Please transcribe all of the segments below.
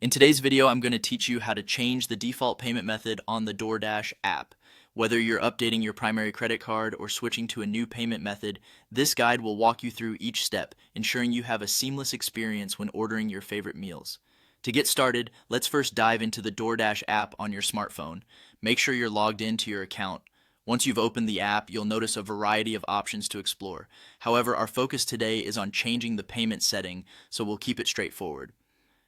In today's video, I'm going to teach you how to change the default payment method on the DoorDash app. Whether you're updating your primary credit card or switching to a new payment method, this guide will walk you through each step, ensuring you have a seamless experience when ordering your favorite meals. To get started, let's first dive into the DoorDash app on your smartphone. Make sure you're logged into your account. Once you've opened the app, you'll notice a variety of options to explore. However, our focus today is on changing the payment setting, so we'll keep it straightforward.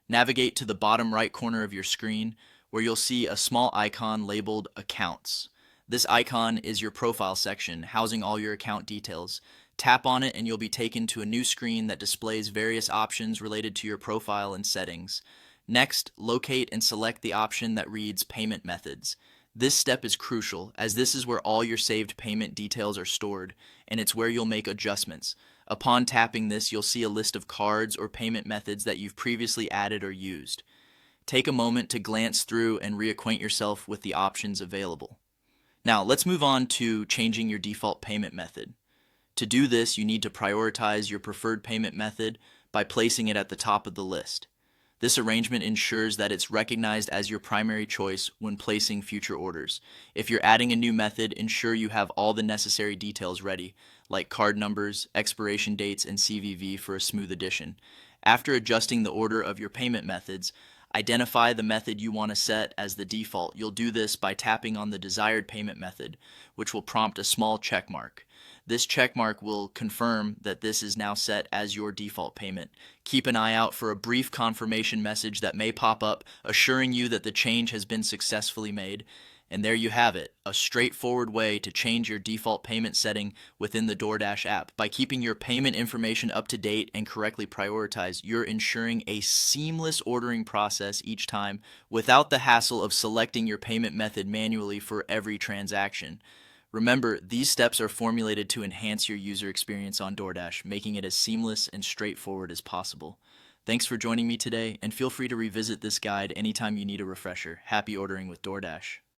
Navigate to the bottom right corner of your screen where you'll see a small icon labeled Accounts. This icon is your profile section, housing all your account details. Tap on it and you'll be taken to a new screen that displays various options related to your profile and settings. Next, locate and select the option that reads Payment Methods. This step is crucial as this is where all your saved payment details are stored, and it's where you'll make adjustments. Upon tapping this, you'll see a list of cards or payment methods that you've previously added or used. Take a moment to glance through and reacquaint yourself with the options available. Now, let's move on to changing your default payment method. To do this, you need to prioritize your preferred payment method by placing it at the top of the list. This arrangement ensures that it's recognized as your primary choice when placing future orders. If you're adding a new method, ensure you have all the necessary details ready, like card numbers, expiration dates, and CVV for a smooth addition. After adjusting the order of your payment methods, identify the method you want to set as the default. You'll do this by tapping on the desired payment method, which will prompt a small check mark. This check mark will confirm that this is now set as your default payment. Keep an eye out for a brief confirmation message that may pop up, assuring you that the change has been successfully made. And there you have it, a straightforward way to change your default payment setting within the DoorDash app. By keeping your payment information up to date and correctly prioritized, you're ensuring a seamless ordering process each time without the hassle of selecting your payment method manually for every transaction. Remember, these steps are formulated to enhance your user experience on DoorDash, making it as seamless and straightforward as possible. Thanks for joining me today, and feel free to revisit this guide anytime you need a refresher. Happy ordering with DoorDash.